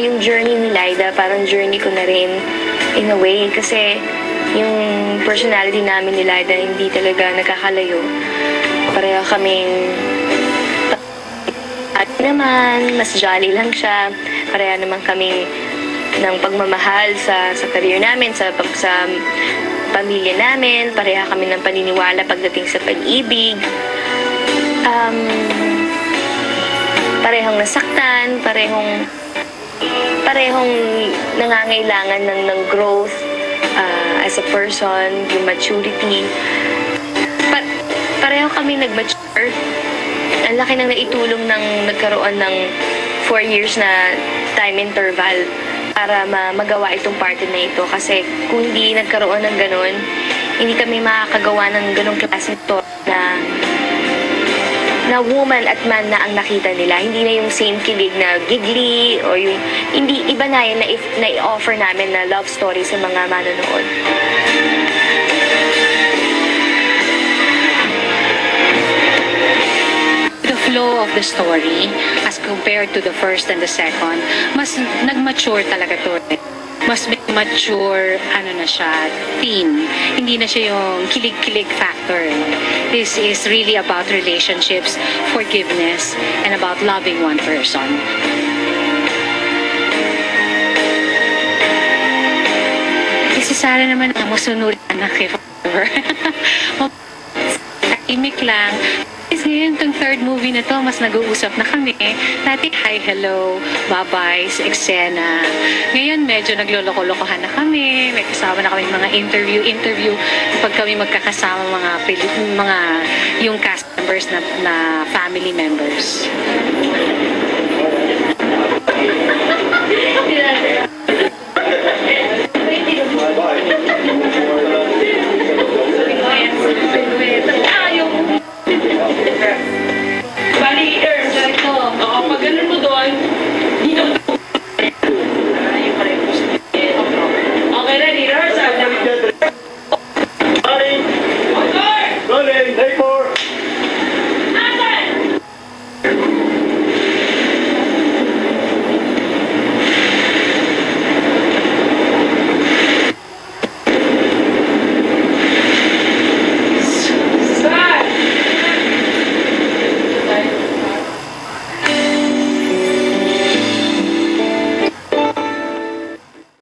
yung journey ni Lyda, parang journey ko na rin in a way. Kasi yung personality namin ni Lyda hindi talaga nagkakalayo. Pareho kaming at naman, mas jolly lang siya. Pareho naman kaming ng pagmamahal sa career namin, sa pamilya namin. Pareho kami ng paniniwala pagdating sa pag-ibig. Parehong nasaktan, parehong nangangailangan ng growth as a person, yung maturity. Pareho kami nag-mature. Ang laki ng naitulong ng nagkaroon ng 4 years na time interval para magawa itong party na ito. Kasi kung hindi nagkaroon ng ganun, hindi kami makakagawa ng ganung klase to na woman at man na ang nakita nila. Hindi na yung same kilig na giggly or yung hindi iba na yun na i-offer namin na love story sa mga manonood. The flow of the story as compared to the first and the second, mas nag-mature talaga to. Mas mature, na siya, theme. Hindi na siya yung kilig-kilig factor. This is really about relationships, forgiveness, and about loving one person. Si Sarah naman ang musunod anak kay Father. Imik lang. Ngayon, itong third movie na to, mas nag-uusap na kami. Dati, hi, hello, bye-bye, eksena. Ngayon, medyo nagloloko-lokohan na kami. May kasama na kami mga interview. Pag kami magkakasama yung cast members na family members.